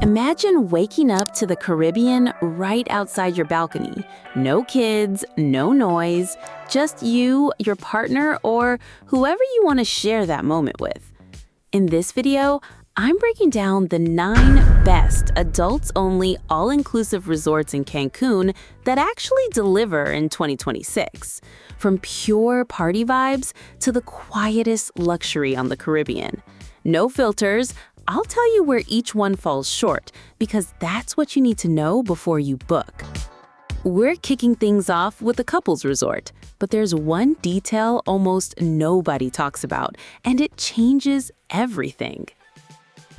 Imagine waking up to the Caribbean right outside your balcony. No kids, no noise, just you, your partner, or whoever you want to share that moment with. In this video, I'm breaking down the 9 best adults-only all-inclusive resorts in Cancun that actually deliver in 2026. From pure party vibes to the quietest luxury on the Caribbean. No filters. I'll tell you where each one falls short, because that's what you need to know before you book. We're kicking things off with a couples resort, but there's one detail almost nobody talks about, and it changes everything.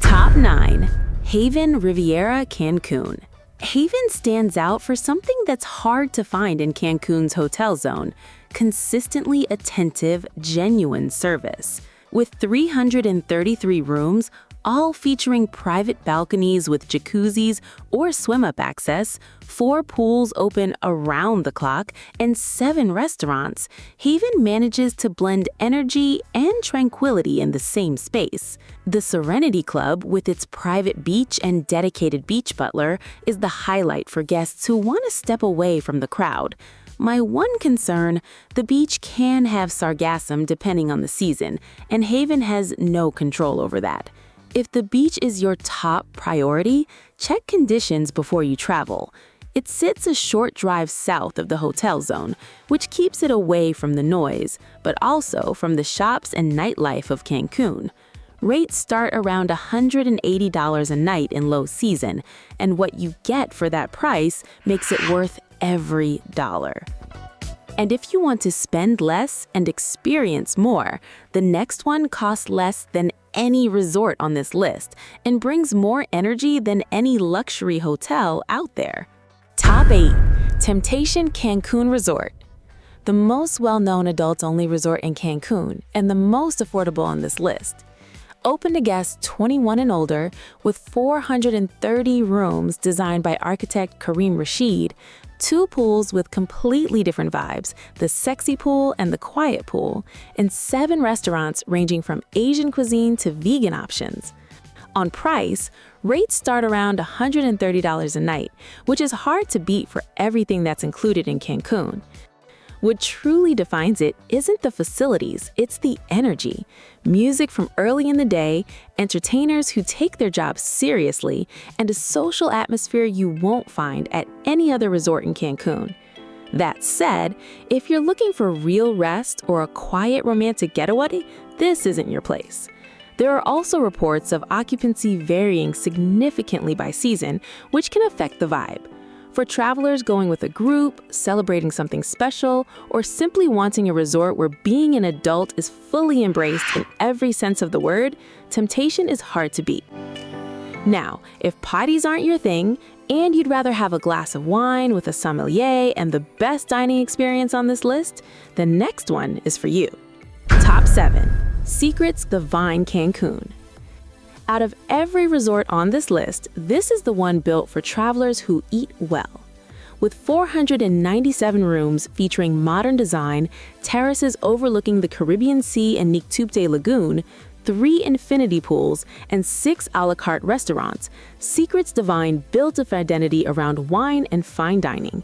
Top 9. Haven Riviera Cancun. Haven stands out for something that's hard to find in Cancun's hotel zone: consistently attentive, genuine service. With 333 rooms, all featuring private balconies with jacuzzis or swim-up access, 4 pools open around the clock, and 7 restaurants, Haven manages to blend energy and tranquility in the same space. The Serenity Club, with its private beach and dedicated beach butler, is the highlight for guests who want to step away from the crowd. My one concern: the beach can have sargassum depending on the season, and Haven has no control over that. If the beach is your top priority, check conditions before you travel. It sits a short drive south of the hotel zone, which keeps it away from the noise, but also from the shops and nightlife of Cancun. Rates start around $180 a night in low season, and what you get for that price makes it worth every dollar. And if you want to spend less and experience more, the next one costs less than any resort on this list and brings more energy than any luxury hotel out there. Top 8. Temptation Cancun Resort. The most well-known adults-only resort in Cancun and the most affordable on this list. Open to guests 21 and older, with 430 rooms designed by architect Karim Rashid, 2 pools with completely different vibes, the sexy pool and the quiet pool, and 7 restaurants ranging from Asian cuisine to vegan options. On price, rates start around $130 a night, which is hard to beat for everything that's included in Cancun. What truly defines it isn't the facilities, it's the energy. Music from early in the day, entertainers who take their jobs seriously, and a social atmosphere you won't find at any other resort in Cancun. That said, if you're looking for real rest or a quiet romantic getaway, this isn't your place. There are also reports of occupancy varying significantly by season, which can affect the vibe. For travelers going with a group, celebrating something special, or simply wanting a resort where being an adult is fully embraced in every sense of the word, Temptation is hard to beat. Now, if potties aren't your thing, and you'd rather have a glass of wine with a sommelier and the best dining experience on this list, the next one is for you. Top 7. Secrets the Vine Cancun. Out of every resort on this list, this is the one built for travelers who eat well. With 497 rooms featuring modern design, terraces overlooking the Caribbean Sea and Nictupte Lagoon, 3 infinity pools, and 6 a la carte restaurants, Secrets Divine builds its identity around wine and fine dining.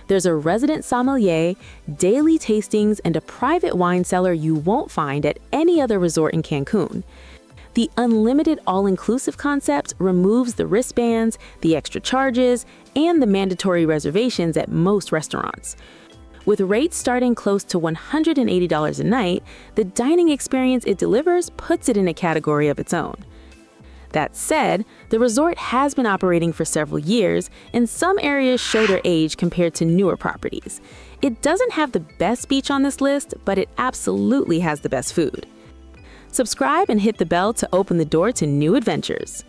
There's a resident sommelier, daily tastings, and a private wine cellar you won't find at any other resort in Cancun. The unlimited all-inclusive concept removes the wristbands, the extra charges, and the mandatory reservations at most restaurants. With rates starting close to $180 a night, the dining experience it delivers puts it in a category of its own. That said, the resort has been operating for several years, and some areas show their age compared to newer properties. It doesn't have the best beach on this list, but it absolutely has the best food. Subscribe and hit the bell to open the door to new adventures.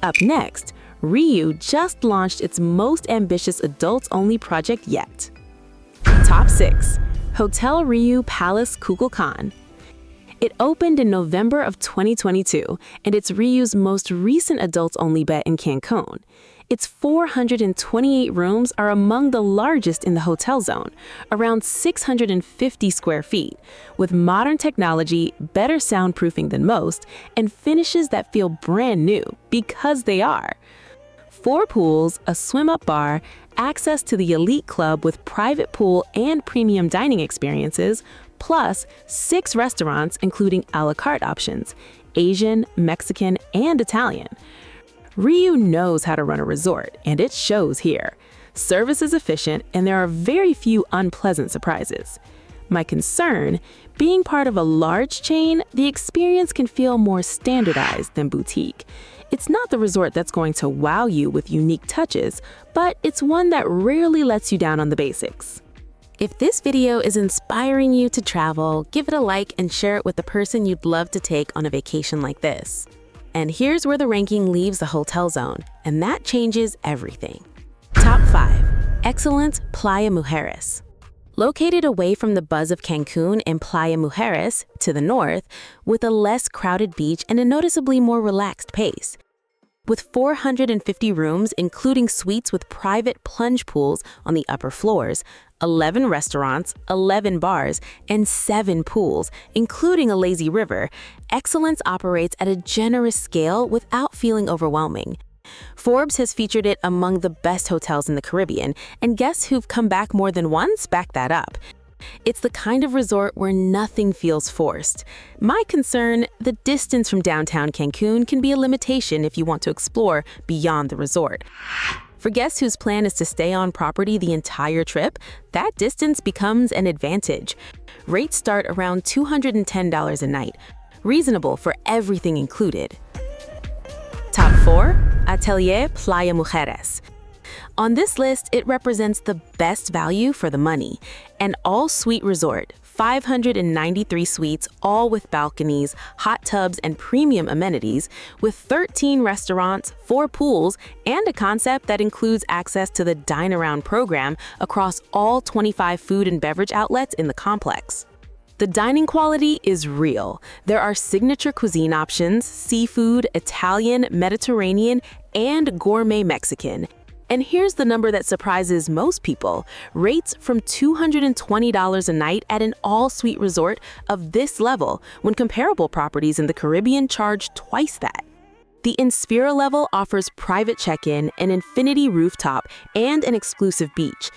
Up next, Riu just launched its most ambitious adults-only project yet. Top 6. Hotel Riu Palace Kukulkán. It opened in November of 2022, and it's Riu's most recent adults-only bet in Cancun. Its 428 rooms are among the largest in the hotel zone, around 650 square feet, with modern technology, better soundproofing than most, and finishes that feel brand new, because they are. 4 pools, a swim-up bar, access to the elite club with private pool and premium dining experiences, plus 6 restaurants including a la carte options, Asian, Mexican, and Italian. Riu knows how to run a resort, and it shows here. Service is efficient, and there are very few unpleasant surprises. My concern, being part of a large chain, the experience can feel more standardized than boutique. It's not the resort that's going to wow you with unique touches, but it's one that rarely lets you down on the basics. If this video is inspiring you to travel, give it a like and share it with the person you'd love to take on a vacation like this. And here's where the ranking leaves the hotel zone, and that changes everything. Top 5. Excellent Playa Mujeres. Located away from the buzz of Cancun in Playa Mujeres, to the north, with a less crowded beach and a noticeably more relaxed pace. With 450 rooms, including suites with private plunge pools on the upper floors, 11 restaurants, 11 bars, and 7 pools, including a lazy river, Excellence operates at a generous scale without feeling overwhelming. Forbes has featured it among the best hotels in the Caribbean, and guests who've come back more than once back that up. It's the kind of resort where nothing feels forced. My concern, the distance from downtown Cancun can be a limitation if you want to explore beyond the resort. For guests whose plan is to stay on property the entire trip, that distance becomes an advantage. Rates start around $210 a night, reasonable for everything included. Top 4. Atelier Playa Mujeres. On this list, it represents the best value for the money. An all-suite resort, 593 suites, all with balconies, hot tubs, and premium amenities, with 13 restaurants, 4 pools, and a concept that includes access to the Dine Around program across all 25 food and beverage outlets in the complex. The dining quality is real. There are signature cuisine options, seafood, Italian, Mediterranean, and gourmet Mexican. And here's the number that surprises most people. Rates from $220 a night at an all-suite resort of this level, when comparable properties in the Caribbean charge twice that. The Inspira level offers private check-in, an infinity rooftop, and an exclusive beach.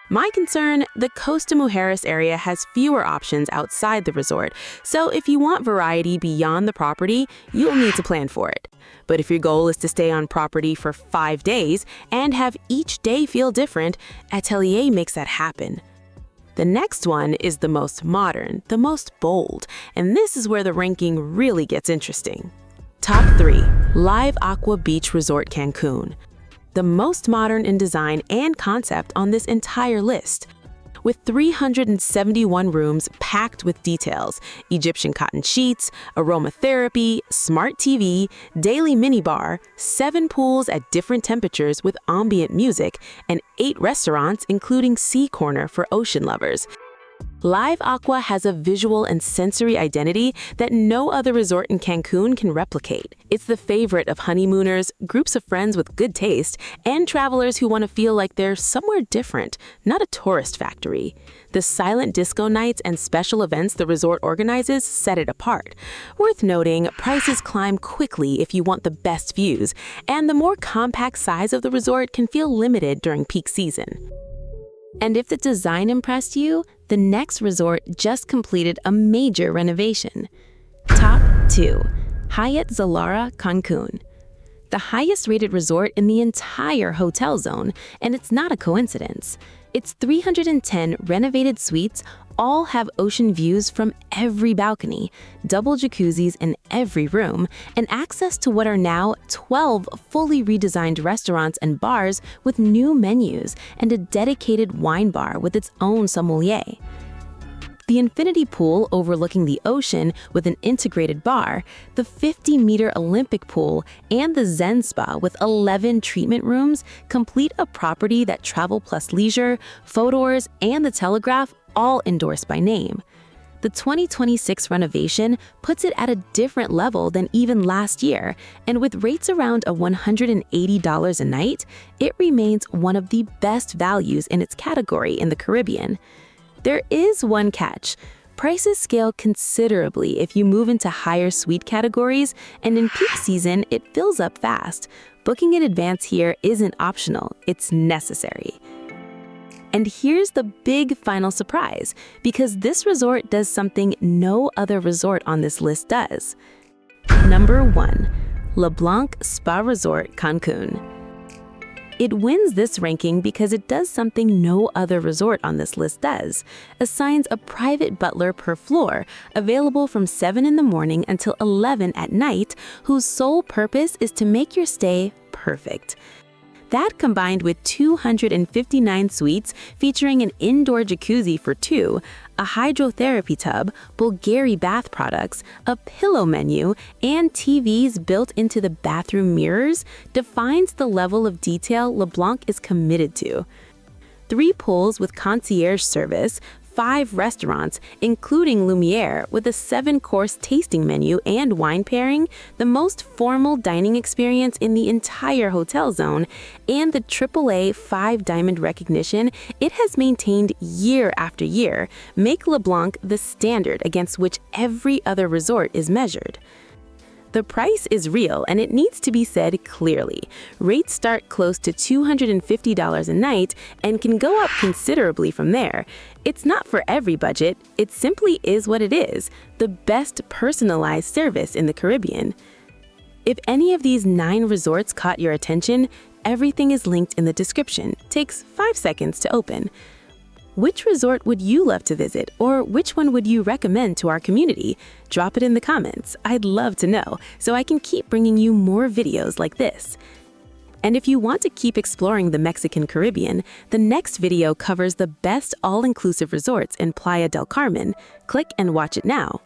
My concern, the Costa Mujeres area has fewer options outside the resort, so if you want variety beyond the property, you'll need to plan for it. But if your goal is to stay on property for 5 days and have each day feel different, Atelier makes that happen. The next one is the most modern, the most bold, and this is where the ranking really gets interesting. Top 3. Live Aqua Beach Resort Cancun. The most modern in design and concept on this entire list. With 371 rooms packed with details, Egyptian cotton sheets, aromatherapy, smart TV, daily minibar, 7 pools at different temperatures with ambient music, and 8 restaurants including Sea Corner for ocean lovers. Live Aqua has a visual and sensory identity that no other resort in Cancun can replicate. It's the favorite of honeymooners, groups of friends with good taste, and travelers who want to feel like they're somewhere different, not a tourist factory. The silent disco nights and special events the resort organizes set it apart. Worth noting, prices climb quickly if you want the best views, and the more compact size of the resort can feel limited during peak season. And if the design impressed you, the next resort just completed a major renovation. Top 2. Hyatt Zilara, Cancun. The highest-rated resort in the entire hotel zone, and it's not a coincidence. Its 310 renovated suites all have ocean views from every balcony, double jacuzzis in every room, and access to what are now 12 fully redesigned restaurants and bars with new menus and a dedicated wine bar with its own sommelier. The infinity pool overlooking the ocean with an integrated bar, the 50-meter Olympic pool, and the Zen Spa with 11 treatment rooms complete a property that Travel Plus Leisure, Fodors, and The Telegraph all endorse by name. The 2026 renovation puts it at a different level than even last year, and with rates around $180 a night, it remains one of the best values in its category in the Caribbean. There is one catch. Prices scale considerably if you move into higher suite categories, and in peak season, it fills up fast. Booking in advance here isn't optional, it's necessary. And here's the big final surprise, because this resort does something no other resort on this list does. Number 1. Le Blanc Spa Resort, Cancun. It wins this ranking because it does something no other resort on this list does. Assigns a private butler per floor, available from 7 in the morning until 11 at night, whose sole purpose is to make your stay perfect. That combined with 259 suites featuring an indoor jacuzzi for 2, a hydrotherapy tub, Bulgari bath products, a pillow menu, and TVs built into the bathroom mirrors defines the level of detail Le Blanc is committed to. 3 pools with concierge service, 5 restaurants, including Lumiere, with a 7-course tasting menu and wine pairing, the most formal dining experience in the entire hotel zone, and the AAA 5-diamond recognition it has maintained year after year, make Le Blanc the standard against which every other resort is measured. The price is real, and it needs to be said clearly. Rates start close to $250 a night and can go up considerably from there. It's not for every budget, it simply is what it is, the best personalized service in the Caribbean. If any of these 9 resorts caught your attention, everything is linked in the description. Takes 5 seconds to open. Which resort would you love to visit, or which one would you recommend to our community? Drop it in the comments. I'd love to know, so I can keep bringing you more videos like this. And if you want to keep exploring the Mexican Caribbean, the next video covers the best all-inclusive resorts in Playa del Carmen. Click and watch it now.